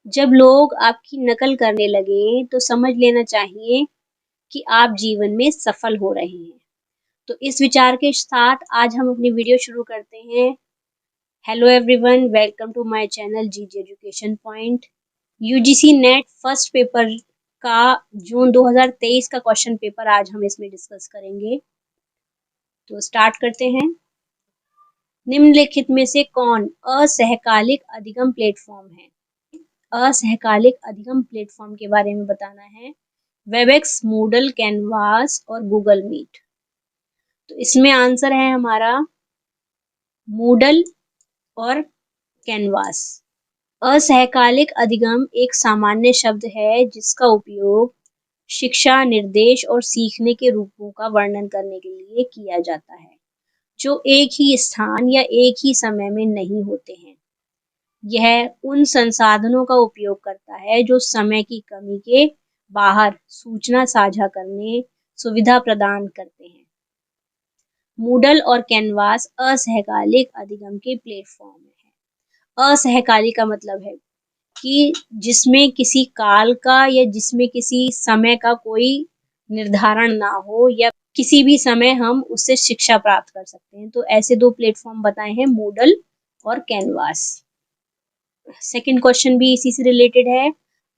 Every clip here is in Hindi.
जब लोग आपकी नकल करने लगे तो समझ लेना चाहिए कि आप जीवन में सफल हो रहे हैं। तो इस विचार के साथ आज हम अपनी वीडियो शुरू करते हैं। Hello everyone, welcome to my channel GG education point. UGC NET first paper का जून 2023 का क्वेश्चन पेपर आज हम इसमें डिस्कस करेंगे। तो स्टार्ट करते हैं। निम्नलिखित में से कौन असहकालिक अधिगम प्लेटफॉर्म है? असहकालिक अधिगम प्लेटफॉर्म के बारे में बताना है। वेबएक्स, मूडल, कैनवास और गूगल मीट। तो इसमें आंसर है हमारा मूडल और कैनवास। असहकालिक अधिगम एक सामान्य शब्द है जिसका उपयोग शिक्षा, निर्देश और सीखने के रूपों का वर्णन करने के लिए किया जाता है जो एक ही स्थान या एक ही समय में नहीं होते हैं। यह उन संसाधनों का उपयोग करता है जो समय की कमी के बाहर सूचना साझा करने सुविधा प्रदान करते हैं। मूडल और कैनवास असहकालिक अधिगम के प्लेटफॉर्म है। असहकालिक का मतलब है कि जिसमें किसी काल का या जिसमें किसी समय का कोई निर्धारण ना हो या किसी भी समय हम उससे शिक्षा प्राप्त कर सकते हैं। तो ऐसे दो प्लेटफॉर्म बताए हैं, मूडल और कैनवास। सेकंड क्वेश्चन भी इसी से रिलेटेड है।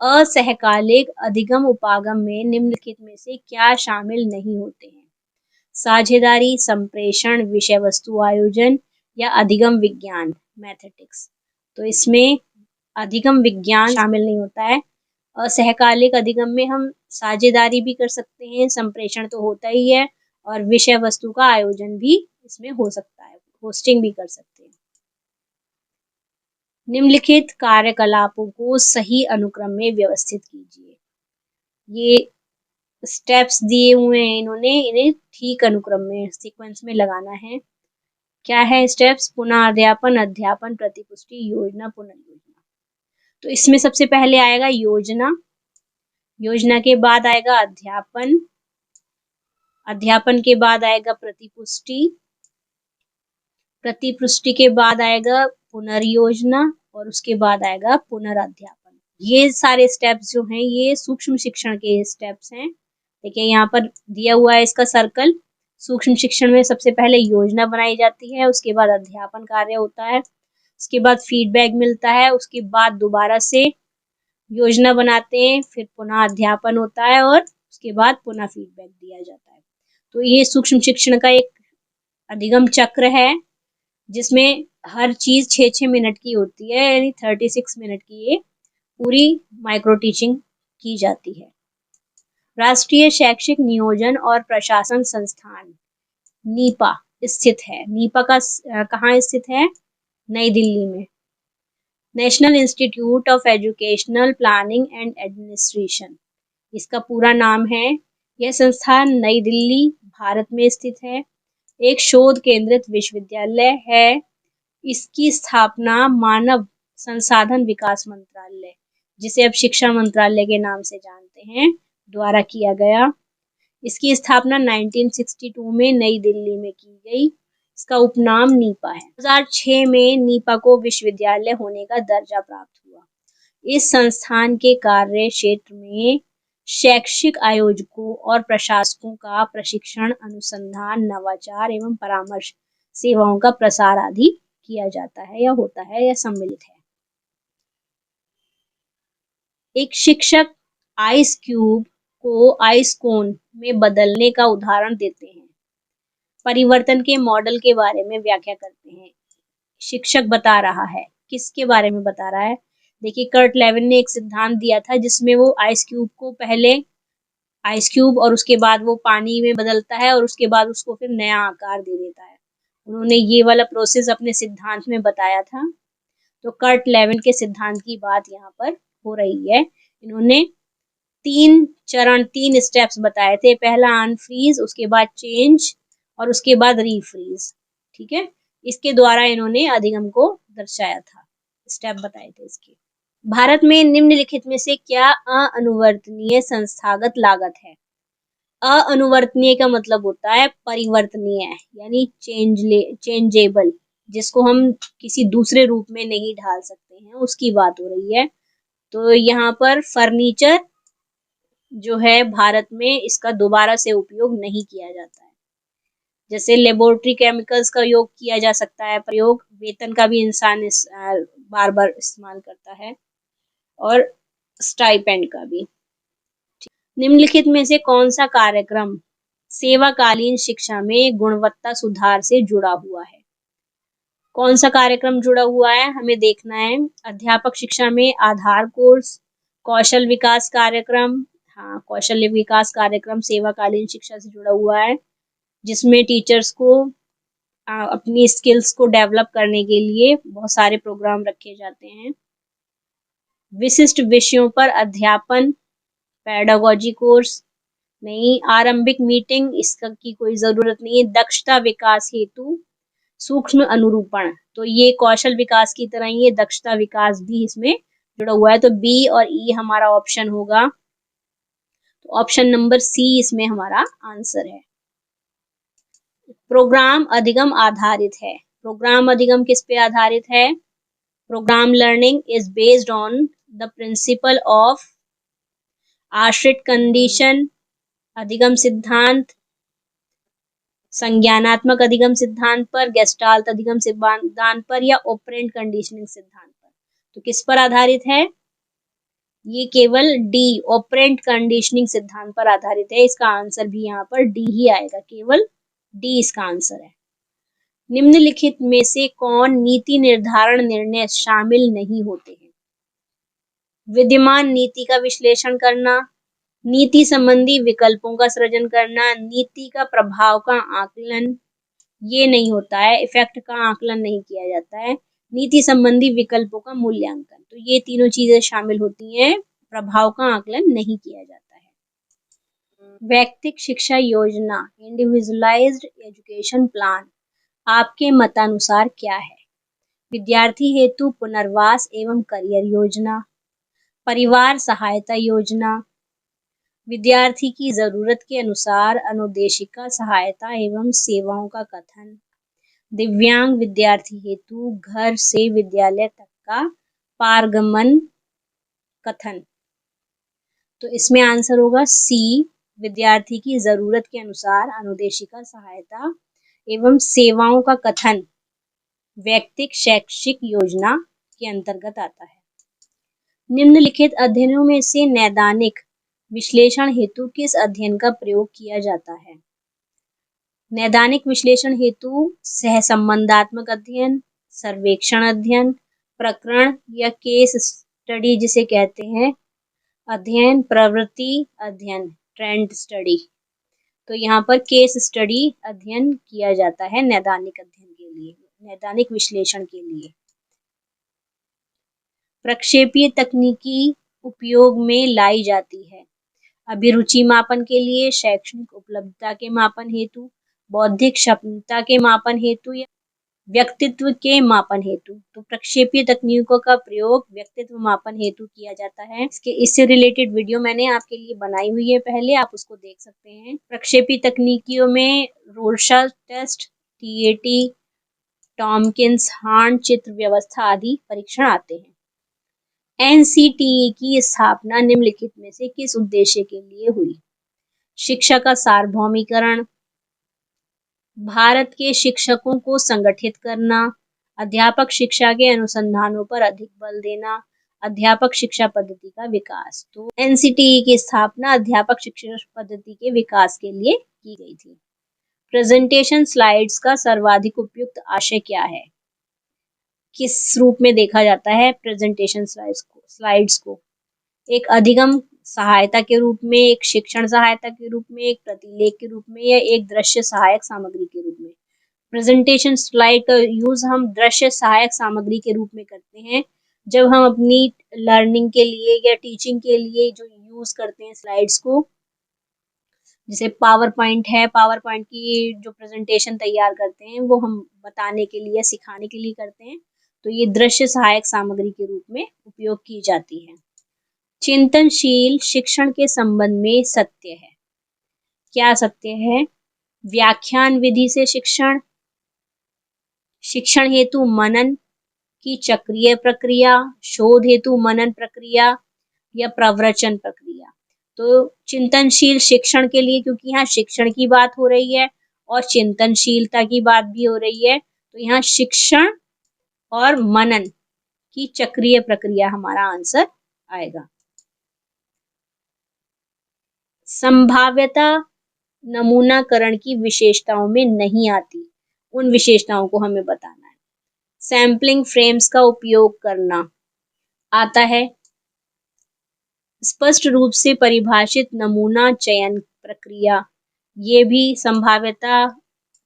असहकालिक अधिगम उपागम में निम्नलिखित में से क्या शामिल नहीं होते हैं? साझेदारी, संप्रेषण, विषय वस्तु आयोजन या अधिगम विज्ञान, मैथेटिक्स। तो इसमें अधिगम विज्ञान शामिल नहीं होता है। असहकालिक अधिगम में हम साझेदारी भी कर सकते हैं, संप्रेषण तो होता ही है और विषय वस्तु का आयोजन भी इसमें हो सकता है, होस्टिंग भी कर सकते हैं। निम्नलिखित कार्यकलापों को सही अनुक्रम में व्यवस्थित कीजिए। ये स्टेप्स दिए हुए हैं, इन्हें ठीक अनुक्रम में सीक्वेंस में लगाना है। क्या है स्टेप्स? पुनः अध्यापन, अध्यापन, प्रतिपुष्टि, योजना, पुनर्योजना। तो इसमें सबसे पहले आएगा योजना, योजना के बाद आएगा अध्यापन, अध्यापन के बाद आएगा प्रतिपुष्टि, प्रतिपुष्टि के बाद आएगा पुनर्योजना और उसके बाद आएगा पुनराध्यापन। ये सारे स्टेप्स जो हैं ये सूक्ष्म शिक्षण के स्टेप्स हैं। देखिए यहाँ पर दिया हुआ है इसका सर्कल। सूक्ष्म शिक्षण में सबसे पहले योजना बनाई जाती है, उसके बाद अध्यापन कार्य होता है, उसके बाद फीडबैक मिलता है, उसके बाद दोबारा से योजना बनाते हैं, फिर पुनः अध्यापन होता है और उसके बाद पुनः फीडबैक दिया जाता है। तो ये सूक्ष्म शिक्षण का एक अधिगम चक्र है जिसमें हर चीज 6-6 मिनट की होती है, यानी 36 मिनट की ये पूरी माइक्रो टीचिंग की जाती है। राष्ट्रीय शैक्षिक नियोजन और प्रशासन संस्थान नीपा स्थित है। नीपा का कहाँ स्थित है? नई दिल्ली में। National institute of educational planning and administration इसका पूरा नाम है। यह संस्थान नई दिल्ली, भारत में स्थित है। एक शोध केंद्रित विश्वविद्यालय है। इसकी स्थापना मानव संसाधन विकास मंत्रालय, जिसे अब शिक्षा मंत्रालय के नाम से जानते हैं, द्वारा किया गया। इसकी स्थापना 1962 में नई दिल्ली में की गई। इसका उपनाम नीपा है। 2006 में नीपा को विश्वविद्यालय होने का दर्जा प्राप्त हुआ। इस संस्थान के कार्य क्षेत्र में शैक्षिक आयोजकों और प्रशासकों का प्रशिक्षण, अनुसंधान, नवाचार एवं परामर्श सेवाओं का प्रसार आदि किया जाता है या होता है या सम्मिलित है। एक शिक्षक आइस क्यूब को आइस कोन में बदलने का उदाहरण देते हैं। परिवर्तन के मॉडल के बारे में व्याख्या करते हैं। शिक्षक बता रहा है, किसके बारे में बता रहा है? देखिए, कर्ट लेविन ने एक सिद्धांत दिया था जिसमें वो आइस क्यूब को पहले आइस क्यूब और उसके बाद वो पानी में बदलता है और उसके बाद उसको फिर नया आकार दे देता है। उन्होंने ये वाला प्रोसेस अपने सिद्धांत में बताया था। तो कर्ट लेविन के सिद्धांत की बात यहाँ पर हो रही है। इन्होंने 3 स्टेप्स बताए थे। पहला अनफ्रीज, उसके बाद चेंज और उसके बाद रीफ्रीज। ठीक है, इसके द्वारा इन्होंने अधिगम को दर्शाया था, स्टेप बताए थे इसके। भारत में निम्नलिखित में से क्या अनुवर्तनीय संस्थागत लागत है? अनुवर्तनीय का मतलब होता है परिवर्तनीय, यानी चेंजेबल, जिसको हम किसी दूसरे रूप में नहीं ढाल सकते हैं, उसकी बात हो रही है। तो यहाँ पर फर्नीचर जो है भारत में इसका दोबारा से उपयोग नहीं किया जाता है। जैसे लेबोरेटरी केमिकल्स का उपयोग किया जा सकता है, प्रयोग वेतन का भी इंसान बार बार इस्तेमाल करता है, और स्टाइपेंड का भी। निम्नलिखित में से कौन सा कार्यक्रम सेवाकालीन शिक्षा में गुणवत्ता सुधार से जुड़ा हुआ है? कौन सा कार्यक्रम जुड़ा हुआ है हमें देखना है। अध्यापक शिक्षा में आधार कोर्स, कौशल विकास कार्यक्रम। हाँ, कौशल विकास कार्यक्रम सेवाकालीन शिक्षा से जुड़ा हुआ है, जिसमें टीचर्स को अपनी स्किल्स को डेवलप करने के लिए बहुत सारे प्रोग्राम रखे जाते हैं। विशिष्ट विषयों पर अध्यापन, पेडागोजी कोर्स नहीं। आरंभिक मीटिंग, इसका की कोई जरूरत नहीं है। दक्षता विकास हेतु सूक्ष्म अनुरूपण, तो ये कौशल विकास की तरह ही ये दक्षता विकास भी इसमें जुड़ा हुआ है। तो बी और ई हमारा ऑप्शन होगा। तो ऑप्शन नंबर सी इसमें हमारा आंसर है। प्रोग्राम अधिगम आधारित है। प्रोग्राम अधिगम किस पे आधारित है? Programme learning is based on the principle of आश्रित कंडीशन, अधिगम सिद्धांत, संज्ञानात्मक अधिगम सिद्धांत पर, गेस्टाल्ट अधिगम सिद्धांत पर, या ऑपरेंट कंडीशनिंग सिद्धांत पर। तो किस पर आधारित है? ये केवल डी, ऑपरेंट कंडीशनिंग सिद्धांत पर आधारित है। इसका आंसर भी यहाँ पर डी ही आएगा, केवल डी इसका आंसर है। निम्नलिखित में से कौन नीति निर्धारण निर्णय शामिल नहीं होते हैं? विद्यमान नीति का विश्लेषण करना, नीति संबंधी विकल्पों का सृजन करना, नीति का प्रभाव का आकलन, ये नहीं होता है। इफेक्ट का आकलन नहीं किया जाता है। नीति संबंधी विकल्पों का मूल्यांकन, तो ये तीनों चीजें शामिल होती हैं। प्रभाव का आकलन नहीं किया जाता है। व्यक्तिगत शिक्षा योजना, इंडिविजुअलाइज्ड एजुकेशन प्लान, आपके मतानुसार क्या है? विद्यार्थी हेतु पुनर्वास एवं करियर योजना, परिवार सहायता योजना, विद्यार्थी की जरूरत के अनुसार अनुदेशिका सहायता एवं सेवाओं का कथन, दिव्यांग विद्यार्थी हेतु घर से विद्यालय तक का पारगमन कथन। तो इसमें आंसर होगा सी, विद्यार्थी की जरूरत के अनुसार अनुदेशिका सहायता एवं सेवाओं का कथन व्यक्तिगत शैक्षिक योजना के अंतर्गत आता है। निम्नलिखित अध्ययनों में से नैदानिक विश्लेषण हेतु किस अध्ययन का प्रयोग किया जाता है? नैदानिक विश्लेषण हेतु सहसंबंधात्मक अध्ययन, सर्वेक्षण अध्ययन, प्रकरण या केस स्टडी जिसे कहते हैं अध्ययन, प्रवृत्ति अध्ययन, ट्रेंड स्टडी। तो यहाँ पर केस स्टडी अध्ययन किया जाता है नैदानिक अध्ययन के लिए, नैदानिक विश्लेषण के लिए। प्रक्षेपीय तकनीकी उपयोग में लाई जाती है अभिरुचि मापन के लिए, शैक्षणिक उपलब्धता के मापन हेतु, बौद्धिक क्षमता के मापन हेतु, या व्यक्तित्व के मापन हेतु। तो प्रक्षेपीय तकनीकों का प्रयोग व्यक्तित्व मापन हेतु किया जाता है। इससे रिलेटेड वीडियो मैंने आपके लिए बनाई हुई है, पहले आप उसको देख सकते हैं। प्रक्षेपीय तकनीकियों में रोर्शा टेस्ट, टीएटी, टॉमकिंस हार्ट चित्र व्यवस्था आदि परीक्षण आते हैं। एनसीटीई की स्थापना निम्नलिखित में से किस उद्देश्य के लिए हुई? शिक्षा का सार्वभौमिकरण, भारत के शिक्षकों को संगठित करना, अध्यापक शिक्षा के अनुसंधानों पर अधिक बल देना, अध्यापक शिक्षा पद्धति का विकास। तो एनसीटीई की स्थापना अध्यापक शिक्षा पद्धति के विकास के लिए की गई थी। प्रेजेंटेशन स्लाइड्स का सर्वाधिक उपयुक्त आशय क्या है? किस रूप में देखा जाता है प्रेजेंटेशन स्लाइड्स को? एक अधिगम सहायता के रूप में, एक शिक्षण सहायता के रूप में, एक प्रतिलेख के रूप में, या एक दृश्य सहायक सामग्री के रूप में। प्रेजेंटेशन स्लाइड का यूज हम दृश्य सहायक सामग्री के रूप में करते हैं जब हम अपनी लर्निंग के लिए या टीचिंग के लिए जो यूज करते हैं स्लाइड्स को, जैसे पावर पॉइंट है, पावर पॉइंट की जो प्रेजेंटेशन तैयार करते हैं वो हम बताने के लिए, सिखाने के लिए करते हैं। तो ये दृश्य सहायक सामग्री के रूप में उपयोग की जाती है। चिंतनशील शिक्षण के संबंध में सत्य है। क्या सत्य है? व्याख्यान विधि से शिक्षण, शिक्षण हेतु मनन, की चक्रीय प्रक्रिया, शोध हेतु मनन प्रक्रिया या प्रवचन प्रक्रिया। तो चिंतनशील शिक्षण के लिए, क्योंकि यहाँ शिक्षण की बात हो रही है और चिंतनशीलता की बात भी हो रही है, तो यहाँ शिक्षण और मनन की चक्रीय प्रक्रिया हमारा आंसर आएगा। संभाव्यता नमूनाकरण की विशेषताओं में नहीं आती, उन विशेषताओं को हमें बताना है। सैम्पलिंग फ्रेम्स का उपयोग करना आता है। स्पष्ट रूप से परिभाषित नमूना चयन प्रक्रिया, ये भी संभाव्यता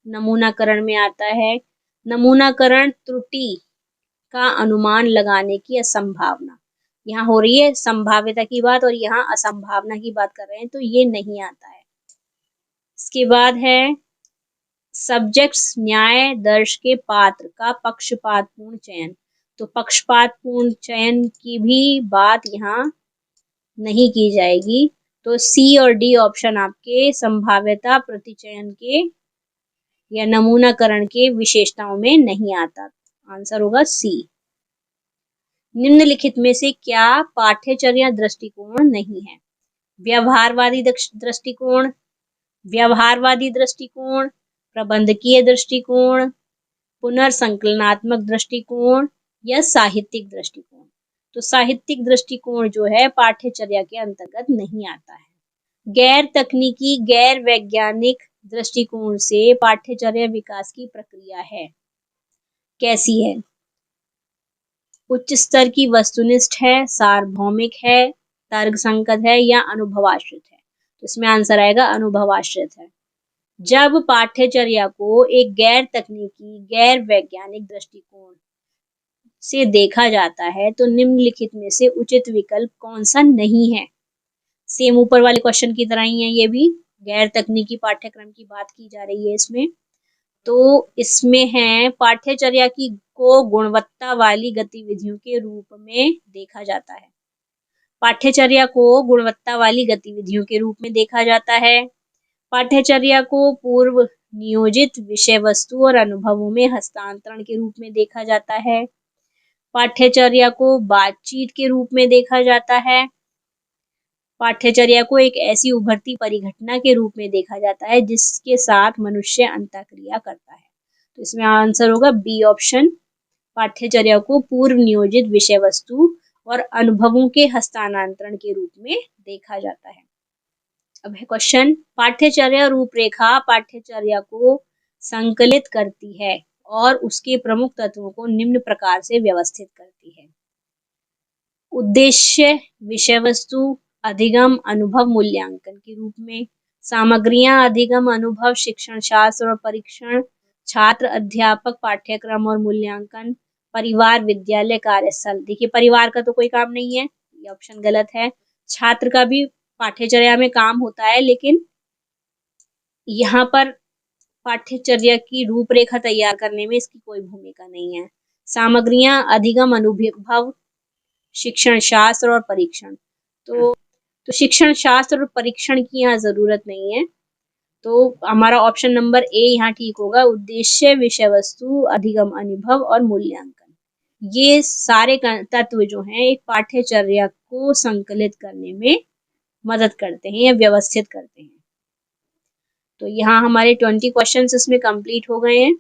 नमूनाकरण में आता है। नमूनाकरण त्रुटि का अनुमान लगाने की असंभावना, यहाँ हो रही है संभाव्यता की बात और यहाँ असंभावना की बात कर रहे हैं, तो ये नहीं आता है। इसके बाद है सब्जेक्ट्स न्याय दर्श के पात्र का पक्षपातपूर्ण चयन। तो पक्षपातपूर्ण चयन की भी बात यहाँ नहीं की जाएगी। तो सी और डी ऑप्शन आपके संभाव्यता प्रतिचयन के या नमूनाकरण के विशेषताओं में नहीं आता। आंसर होगा सी। निम्नलिखित में से क्या पाठ्यचर्या दृष्टिकोण नहीं है? व्यवहारवादी दृष्टिकोण, व्यवहारवादी दृष्टिकोण, प्रबंधकीय दृष्टिकोण, पुनर्संकलनात्मक दृष्टिकोण या साहित्यिक दृष्टिकोण। तो साहित्यिक दृष्टिकोण जो है पाठ्यचर्या के अंतर्गत नहीं आता है। गैर तकनीकी गैर वैज्ञानिक दृष्टिकोण से पाठ्यचर्या विकास की प्रक्रिया है, कैसी है? उच्च स्तर की वस्तुनिष्ठ है, सार्वभौमिक है, तर्कसंगत है या अनुभवाश्रित है? तो इसमें आंसर आएगा अनुभवाश्रित है। जब पाठ्यचर्या को एक गैर तकनीकी गैर वैज्ञानिक दृष्टिकोण से देखा जाता है तो निम्नलिखित में से उचित विकल्प कौन सा नहीं है? सेम ऊपर वाले क्वेश्चन की तरह ही है, ये भी गैर तकनीकी पाठ्यक्रम की बात की जा रही है इसमें। तो इसमें है पाठ्यचर्या की को गुणवत्ता वाली गतिविधियों के रूप में देखा जाता है। पाठ्यचर्या को गुणवत्ता वाली गतिविधियों के रूप में देखा जाता है। पाठ्यचर्या को पूर्व नियोजित विषय वस्तु और अनुभवों में हस्तांतरण के रूप में देखा जाता है। पाठ्यचर्या को बातचीत के रूप में देखा जाता है। पाठ्यचर्या को एक ऐसी उभरती परिघटना के रूप में देखा जाता है जिसके साथ मनुष्य अंतःक्रिया करता है। तो इसमें आंसर होगा बी ऑप्शन, पाठ्यचर्या को पूर्व नियोजित विषय वस्तु और अनुभवों के हस्तांतरण के रूप में देखा जाता है। अब है क्वेश्चन, पाठ्यचर्या रूपरेखा पाठ्यचर्या को संकलित करती है और उसके प्रमुख तत्वों को निम्न प्रकार से व्यवस्थित करती है। उद्देश्य विषय वस्तु अधिगम अनुभव मूल्यांकन के रूप में, सामग्रियां अधिगम अनुभव शिक्षण शास्त्र और परीक्षण, छात्र अध्यापक पाठ्यक्रम और मूल्यांकन, परिवार विद्यालय कार्यस्थल। देखिए परिवार का तो कोई काम नहीं है, ये ऑप्शन गलत है। छात्र का भी पाठ्यचर्या में काम होता है, लेकिन यहाँ पर पाठ्यचर्या की रूपरेखा तैयार करने में इसकी कोई भूमिका नहीं है। सामग्रियां अधिगम अनुभव शिक्षण शास्त्र और परीक्षण, तो शिक्षण शास्त्र और परीक्षण की यहाँ जरूरत नहीं है, तो हमारा ऑप्शन नंबर ए यहाँ ठीक होगा। उद्देश्य विषय वस्तु अधिगम अनुभव और मूल्यांकन, ये सारे तत्व जो हैं एक पाठ्यचर्या को संकलित करने में मदद करते हैं या व्यवस्थित करते हैं। तो यहाँ हमारे 20 क्वेश्चंस इसमें कंप्लीट हो गए हैं।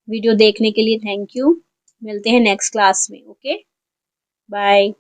वीडियो देखने के लिए थैंक यू। मिलते हैं नेक्स्ट क्लास में। Okay, bye.